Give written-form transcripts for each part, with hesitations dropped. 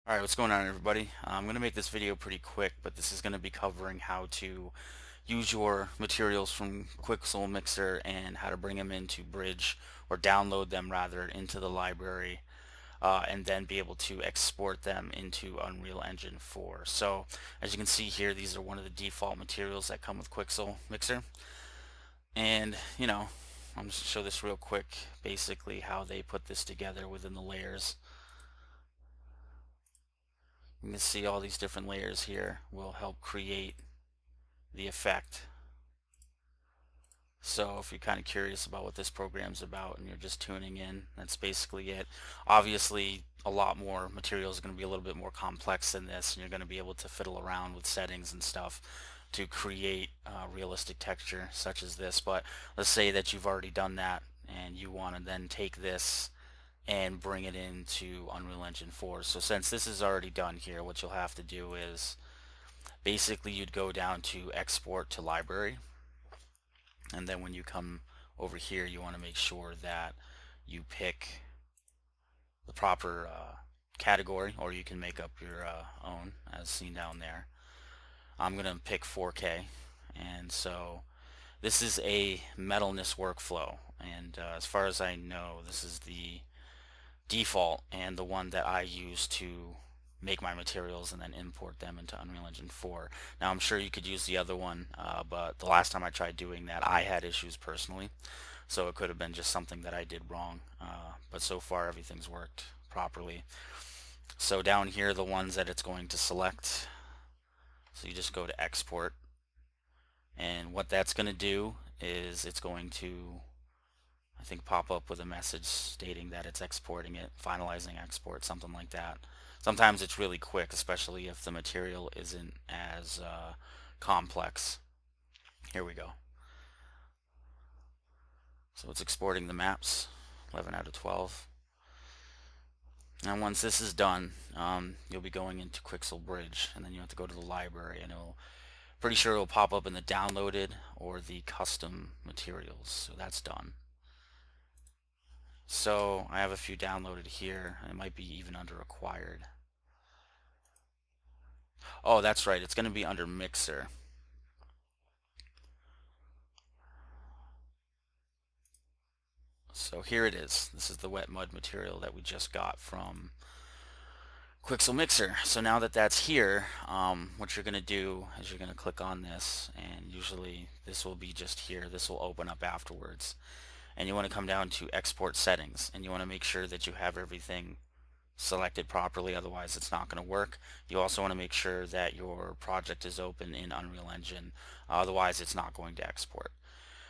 Alright, what's going on everybody? I'm going to make this video pretty quick, but this is going to be covering how to use your materials from Quixel Mixer and how to bring them into Bridge, or download them rather, into the library, and then be able to export them into Unreal Engine 4. So as you can see here, these are one of the default materials that come with Quixel Mixer. And I'm just show this real quick, basically how they put this together within the layers. You can see all these different layers here will help create the effect. So if you're kind of curious about what this program's about and you're just tuning in, that's basically it. Obviously, a lot more materials are going to be a little bit more complex than this, and you're going to be able to fiddle around with settings and stuff to create realistic texture such as this. But let's say that you've already done that and you want to then take this and bring it into Unreal Engine 4. So since this is already done here, what you'll have to do is basically you'd go down to export to library, and then when you come over here you want to make sure that you pick the proper category, or you can make up your own as seen down there. I'm going to pick 4K, and so this is a metalness workflow, and as far as I know, this is the default and the one that I use to make my materials and then import them into Unreal Engine 4. Now I'm sure you could use the other one, but the last time I tried doing that I had issues personally, so it could have been just something that I did wrong, but so far everything's worked properly. So down here, the ones that it's going to select, so you just go to export, and what that's going to do is it's going to, I think, pop up with a message stating that it's exporting it, finalizing export, something like that. Sometimes it's really quick, especially if the material isn't as complex. Here we go. So it's exporting the maps, 11 out of 12. And once this is done, you'll be going into Quixel Bridge, and then you have to go to the library, and it'll, pretty sure it'll pop up in the downloaded or the custom materials. So that's done. So I have a few downloaded here. It might be even under acquired. Oh, that's right. It's going to be under Mixer. So here it is. This is the wet mud material that we just got from Quixel Mixer. So now that that's here, what you're going to do is you're going to click on this, and usually this will be just here. This will open up afterwards. And you want to come down to Export Settings, and you want to make sure that you have everything selected properly, otherwise it's not going to work. You also want to make sure that your project is open in Unreal Engine, otherwise it's not going to export.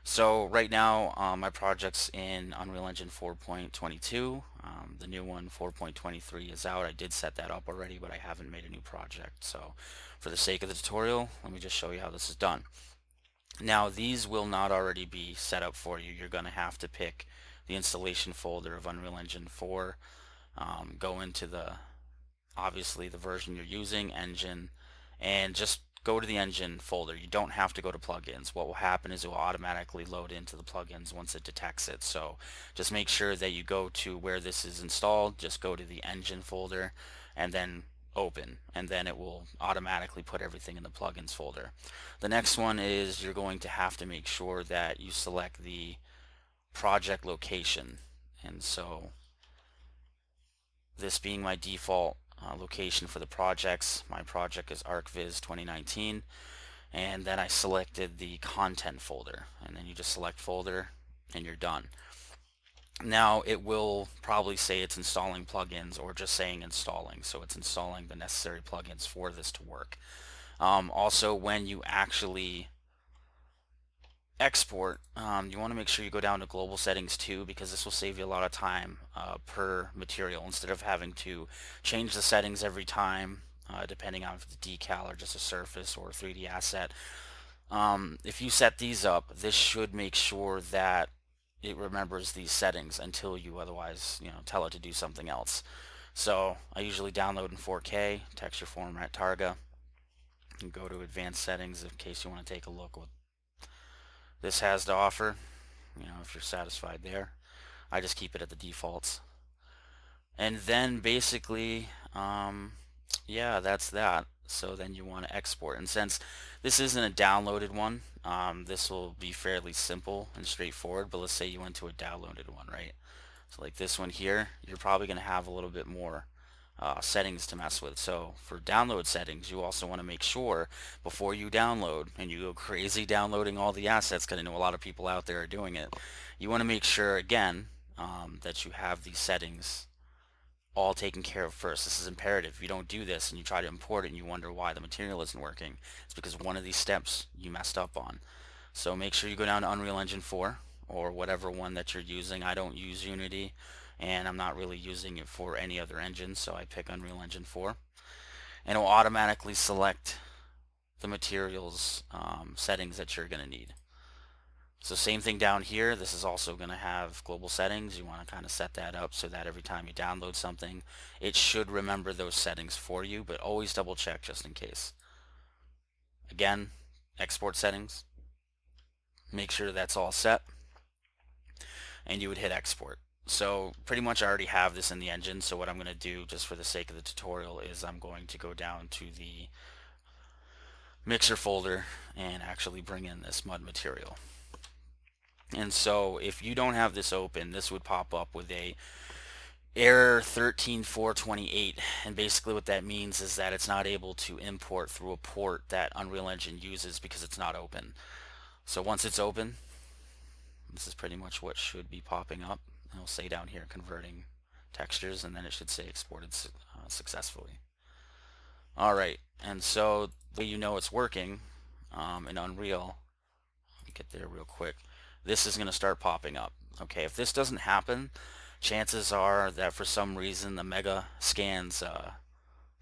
So right now my project's in Unreal Engine 4.22. The new one, 4.23, is out. I did set that up already, but I haven't made a new project. So for the sake of the tutorial, let me just show you how this is done. Now these will not already be set up for you. You're going to have to pick the installation folder of Unreal Engine 4, go into obviously the version you're using, engine, and just go to the engine folder. You don't have to go to plugins. What will happen is it will automatically load into the plugins once it detects it. So just make sure that you go to where this is installed, just go to the engine folder and then open, and then it will automatically put everything in the plugins folder. The next one is you're going to have to make sure that you select the project location, and so this being my default location for the projects, my project is ArcViz 2019, and then I selected the content folder, and then you just select folder and you're done. Now it will probably say it's installing plugins, or just saying installing, so it's installing the necessary plugins for this to work. Also, when you actually export, you want to make sure you go down to global settings too, because this will save you a lot of time per material, instead of having to change the settings every time, depending on if it's a decal or just a surface or a 3D asset. If you set these up, this should make sure that it remembers these settings until you otherwise tell it to do something else. So I usually download in 4K, texture format Targa, and go to advanced settings in case you want to take a look what this has to offer, if you're satisfied there. I just keep it at the defaults. And then basically Yeah, that's that. So then you want to export. And since this isn't a downloaded one, this will be fairly simple and straightforward. But let's say you went to a downloaded one, right? So like this one here, you're probably going to have a little bit more settings to mess with. So for download settings, you also want to make sure before you download and you go crazy downloading all the assets, because I know a lot of people out there are doing it, you want to make sure again that you have these settings all taken care of first. This is imperative. If you don't do this and you try to import it and you wonder why the material isn't working, it's because one of these steps you messed up on. So make sure you go down to Unreal Engine 4 or whatever one that you're using. I don't use Unity, and I'm not really using it for any other engine, so I pick Unreal Engine 4. And it will automatically select the materials settings that you're going to need. So same thing down here. This is also going to have global settings. You want to kind of set that up so that every time you download something, it should remember those settings for you, but always double check just in case. Again, export settings. Make sure that's all set, and you would hit export. So pretty much I already have this in the engine, so what I'm going to do just for the sake of the tutorial is I'm going to go down to the mixer folder and actually bring in this mud material. And so if you don't have this open, this would pop up with a error 13428, and basically what that means is that it's not able to import through a port that Unreal Engine uses because it's not open. So once it's open, this is pretty much what should be popping up. It'll say down here converting textures, and then it should say exported successfully. Alright, and so the way you know it's working in Unreal, let me get there real quick, this is going to start popping up. Okay, if this doesn't happen, chances are that for some reason the Megascans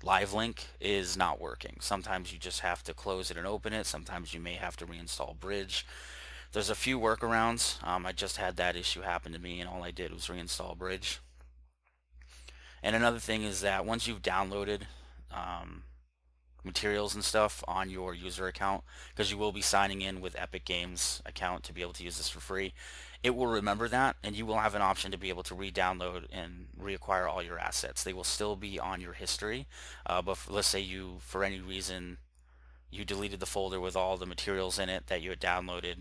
live link is not working. Sometimes you just have to close it and open it. Sometimes you may have to reinstall Bridge. There's a few workarounds. I just had that issue happen to me, and all I did was reinstall Bridge. And another thing is that once you've downloaded materials and stuff on your user account, because you will be signing in with Epic Games account to be able to use this for free, it will remember that, and you will have an option to be able to re-download and reacquire all your assets. They will still be on your history, but let's say you, for any reason, you deleted the folder with all the materials in it that you had downloaded,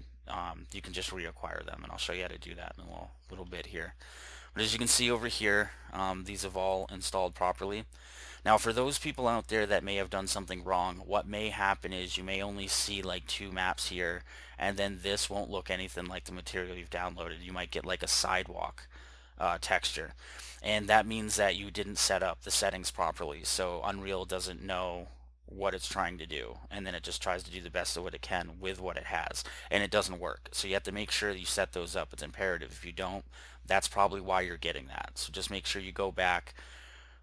you can just reacquire them, and I'll show you how to do that in a little bit here. But as you can see over here, these have all installed properly. Now for those people out there that may have done something wrong, what may happen is you may only see like 2 maps here, and then this won't look anything like the material you've downloaded. You might get like a sidewalk texture, and that means that you didn't set up the settings properly, so Unreal doesn't know what it's trying to do, and then it just tries to do the best of what it can with what it has, and it doesn't work. So you have to make sure that you set those up. It's imperative. If you don't, that's probably why you're getting that. So just make sure you go back,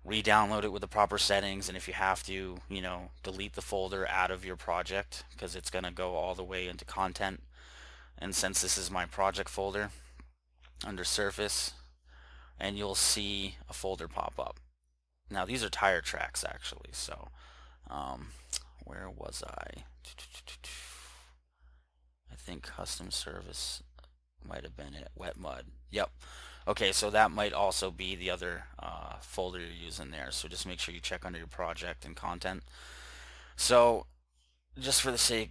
re-download it with the proper settings, and if you have to, delete the folder out of your project, because it's going to go all the way into content. And since this is my project folder, under surface, and you'll see a folder pop up. Now these are tire tracks actually, so where was I? I think custom service might have been it. Wet mud. Yep. Okay, so that might also be the other folder you're using there. So just make sure you check under your project and content. So just for the sake,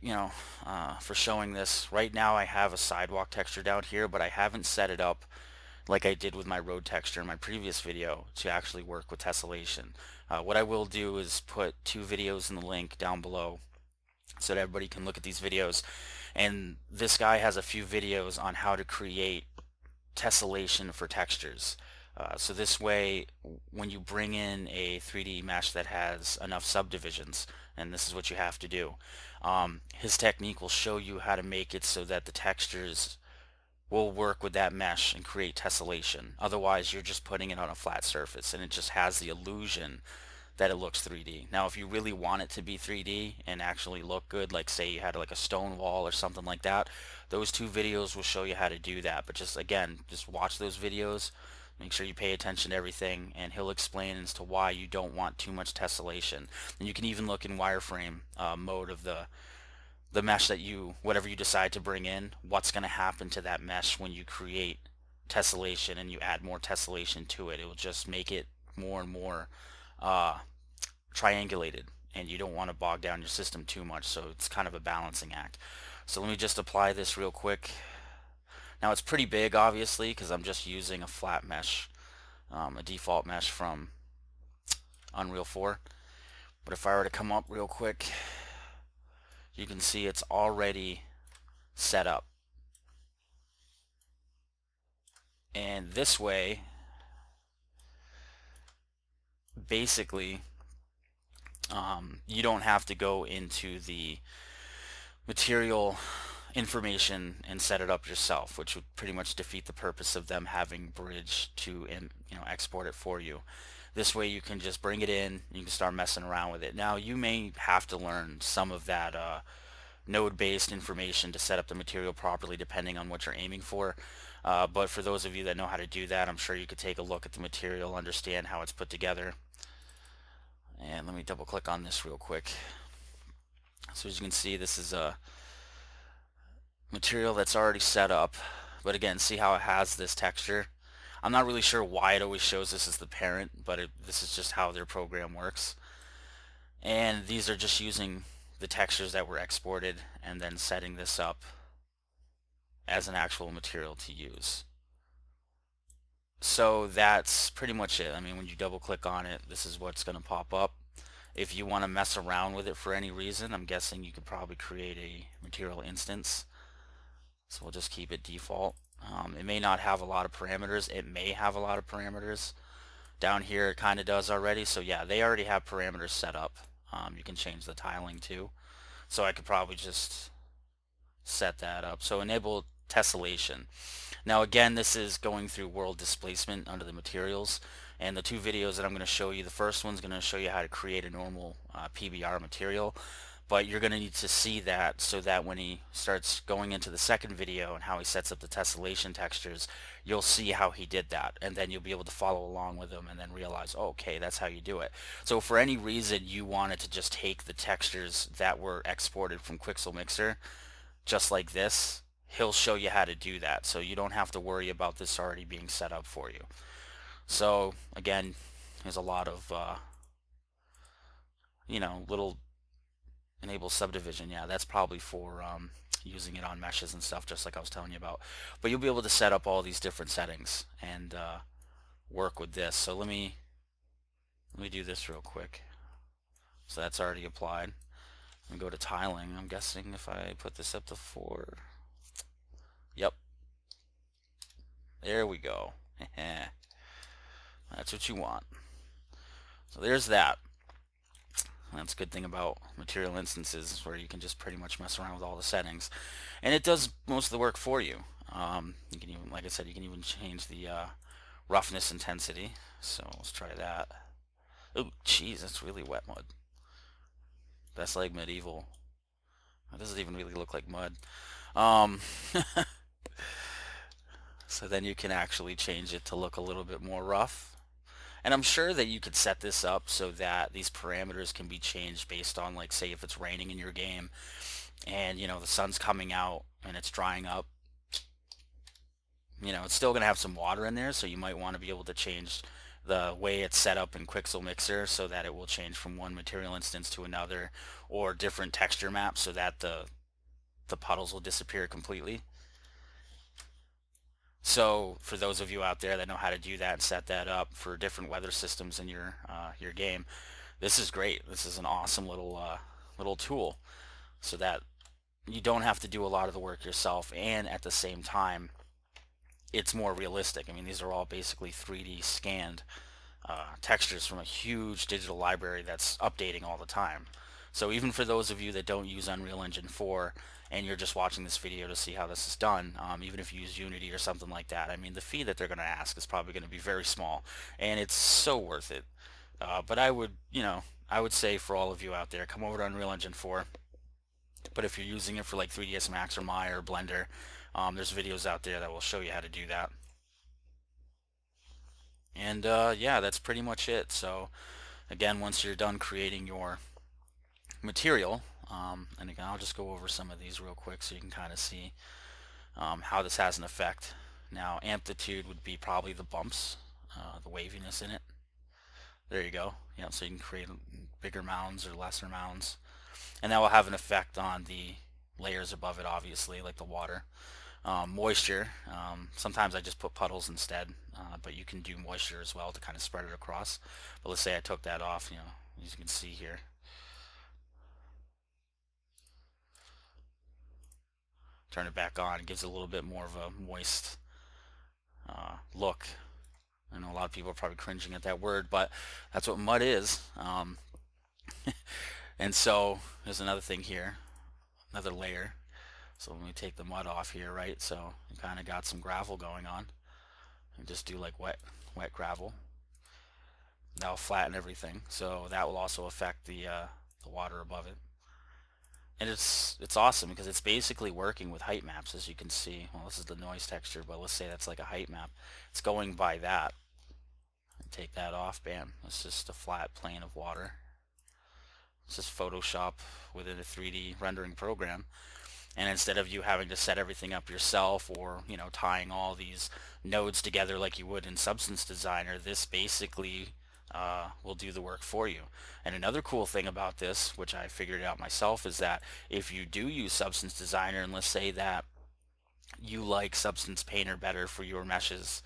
for showing this, right now I have a sidewalk texture down here, but I haven't set it up like I did with my road texture in my previous video to actually work with tessellation. What I will do is put 2 videos in the link down below so that everybody can look at these videos. And this guy has a few videos on how to create tessellation for textures. So this way, when you bring in a 3D mesh that has enough subdivisions, and this is what you have to do, his technique will show you how to make it so that the textures will work with that mesh and create tessellation. Otherwise, you're just putting it on a flat surface, and it just has the illusion that it looks 3D. Now, if you really want it to be 3D and actually look good, like say you had like a stone wall or something like that, those 2 videos will show you how to do that. But just again, just watch those videos, make sure you pay attention to everything, and he'll explain as to why you don't want too much tessellation. And you can even look in wireframe mode of the mesh that whatever you decide to bring in, what's going to happen to that mesh when you create tessellation and you add more tessellation to it. It will just make it more and more triangulated, and you don't want to bog down your system too much, so it's kind of a balancing act. So let me just apply this real quick. Now it's pretty big, obviously, because I'm just using a flat mesh, a default mesh from Unreal 4. But if I were to come up real quick, you can see it's already set up. And this way, basically, you don't have to go into the material information and set it up yourself, which would pretty much defeat the purpose of them having Bridge to export it for you. This way you can just bring it in, you can start messing around with it. Now you may have to learn some of that node-based information to set up the material properly depending on what you're aiming for. But for those of you that know how to do that, I'm sure you could take a look at the material, understand how it's put together. And let me double click on this real quick. So as you can see, this is a material that's already set up, but again, see how it has this texture. I'm not really sure why it always shows this as the parent, but this is just how their program works. And these are just using the textures that were exported and then setting this up as an actual material to use. So that's pretty much it. I mean, when you double click on it, this is what's going to pop up. If you want to mess around with it for any reason, I'm guessing you could probably create a material instance. So we'll just keep it default. It may not have a lot of parameters. It may have a lot of parameters. Down here it kind of does already. So yeah, they already have parameters set up. You can change the tiling too. So I could probably just set that up. So enable tessellation. Now again, this is going through world displacement under the materials. And the two videos that I'm going to show you, the first one's going to show you how to create a normal PBR material. But you're going to need to see that so that when he starts going into the second video and how he sets up the tessellation textures, you'll see how he did that, and then you'll be able to follow along with him and then realize, oh, okay, that's how you do it. So for any reason you wanted to just take the textures that were exported from Quixel Mixer, just like this, he'll show you how to do that, so you don't have to worry about this already being set up for you. So again, there's a lot of little enable subdivision. Yeah, that's probably for using it on meshes and stuff, just like I was telling you about. But you'll be able to set up all these different settings and work with this. So let me do this real quick. So that's already applied. Let me go to tiling. I'm guessing if I put this up to 4. Yep. There we go. That's what you want. So there's that. That's a good thing about material instances, where you can just pretty much mess around with all the settings, and it does most of the work for you. You can even, like I said, you can even change the roughness intensity. So let's try that. Oh, geez, that's really wet mud. That's like medieval. That doesn't even really look like mud. So then you can actually change it to look a little bit more rough. And I'm sure that you could set this up so that these parameters can be changed based on, like, say if it's raining in your game and the sun's coming out and it's drying up, it's still going to have some water in there, so you might want to be able to change the way it's set up in Quixel Mixer so that it will change from one material instance to another, or different texture maps so that the puddles will disappear completely. So for those of you out there that know how to do that and set that up for different weather systems in your game, this is great. This is an awesome little tool, so that you don't have to do a lot of the work yourself, and at the same time it's more realistic. I mean, these are all basically 3D scanned textures from a huge digital library that's updating all the time. So even for those of you that don't use Unreal Engine 4 and you're just watching this video to see how this is done, even if you use Unity or something like that, I mean, the fee that they're going to ask is probably going to be very small, and it's so worth it. But I would say for all of you out there, come over to Unreal Engine 4. But if you're using it for like 3ds Max or Maya or Blender, there's videos out there that will show you how to do that. And yeah, that's pretty much it. So again, once you're done creating your material, and again, I'll just go over some of these real quick so you can kind of see how this has an effect. Now, amplitude would be probably the bumps, the waviness in it. There you go. so you can create bigger mounds or lesser mounds, and that will have an effect on the layers above it, obviously, like the water. Moisture, sometimes I just put puddles instead, but you can do moisture as well to kind of spread it across. But let's say I took that off, as you can see here, turn it back on, it gives it a little bit more of a moist look. I know a lot of people are probably cringing at that word, but that's what mud is. And so there's another thing here, another layer. So when we take the mud off here, right, so you kind of got some gravel going on. You just do like wet gravel. That'll flatten everything, so that will also affect the water above it. And it's awesome because it's basically working with height maps, as you can see. Well, this is the noise texture, but let's say that's like a height map. It's going by that. Take that off, bam. It's just a flat plane of water. It's just Photoshop within a 3D rendering program. And instead of you having to set everything up yourself, or tying all these nodes together like you would in Substance Designer, this basically will do the work for you. And another cool thing about this, which I figured out myself, is that if you do use Substance Designer, and let's say that you like Substance Painter better for your meshes,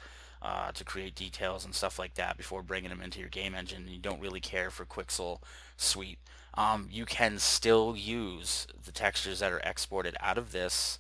to create details and stuff like that before bringing them into your game engine, and you don't really care for Quixel Suite, you can still use the textures that are exported out of this,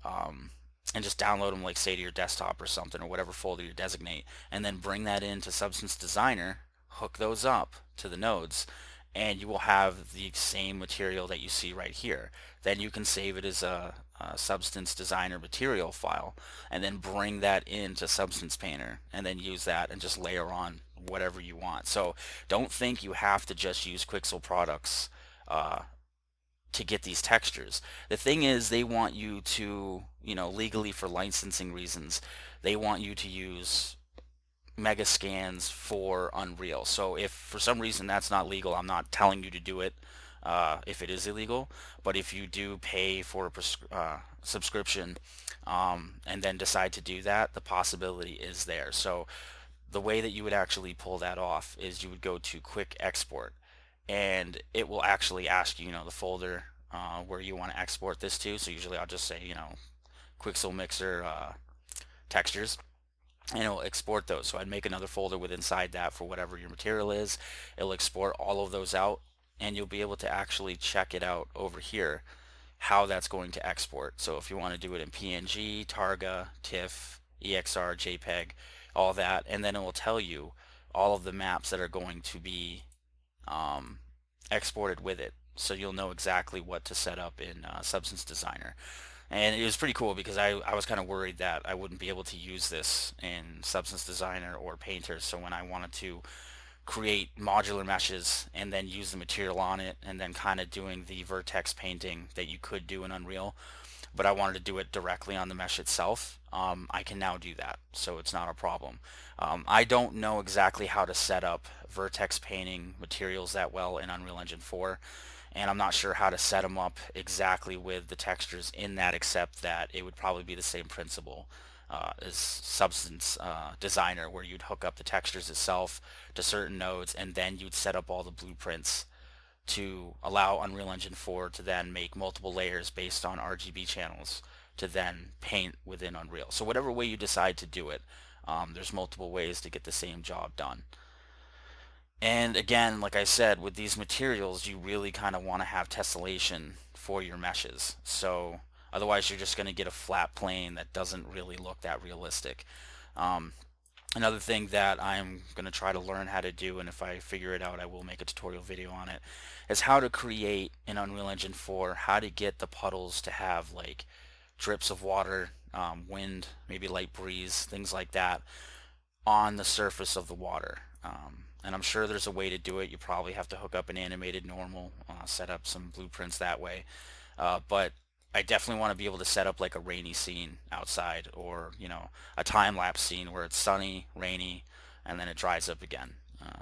and just download them, like say to your desktop or something, or whatever folder you designate, and then bring that into Substance Designer, hook those up to the nodes, and you will have the same material that you see right here. Then you can save it as a Substance Designer material file, and then bring that into Substance Painter, and then use that and just layer on whatever you want. So don't think you have to just use Quixel products to get these textures. The thing is, they want you to, legally, for licensing reasons, they want you to use Megascans for Unreal. So if for some reason that's not legal, I'm not telling you to do it if it is illegal, but if you do pay for a subscription, and then decide to do that, the possibility is there. So the way that you would actually pull that off is you would go to Quick Export, and it will actually ask you, the folder where you want to export this to. So usually I'll just say, Quixel Mixer textures, and it'll export those. So I'd make another folder with inside that for whatever your material is. It'll export all of those out, and you'll be able to actually check it out over here how that's going to export. So if you want to do it in PNG, Targa, TIFF, EXR, JPEG, all that, and then it will tell you all of the maps that are going to be exported with it. So you'll know exactly what to set up in Substance Designer. And it was pretty cool because I was kind of worried that I wouldn't be able to use this in Substance Designer or Painter. So when I wanted to create modular meshes and then use the material on it, and then kind of doing the vertex painting that you could do in Unreal, but I wanted to do it directly on the mesh itself, I can now do that. So it's not a problem. I don't know exactly how to set up vertex painting materials that well in Unreal Engine 4. And I'm not sure how to set them up exactly with the textures in that, except that it would probably be the same principle as Substance Designer, where you'd hook up the textures itself to certain nodes, and then you'd set up all the blueprints to allow Unreal Engine 4 to then make multiple layers based on RGB channels to then paint within Unreal. So whatever way you decide to do it, there's multiple ways to get the same job done. And again, like I said, with these materials, you really kind of want to have tessellation for your meshes. So otherwise, you're just going to get a flat plane that doesn't really look that realistic. Another thing that I'm going to try to learn how to do, and if I figure it out, I will make a tutorial video on it, is how to create in Unreal Engine 4, how to get the puddles to have like drips of water, wind, maybe light breeze, things like that on the surface of the water. And I'm sure there's a way to do it. You probably have to hook up an animated normal, set up some blueprints that way. But I definitely want to be able to set up like a rainy scene outside, or a time-lapse scene where it's sunny, rainy, and then it dries up again.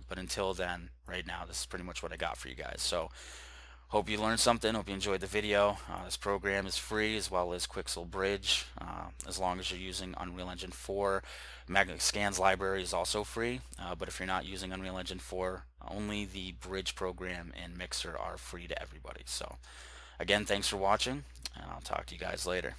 But until then, right now, this is pretty much what I got for you guys. So Hope you learned something. Hope you enjoyed the video. This program is free, as well as Quixel Bridge, as long as you're using Unreal Engine 4. Megascans library is also free, but if you're not using Unreal Engine 4, only the Bridge program and Mixer are free to everybody. So again, thanks for watching, and I'll talk to you guys later.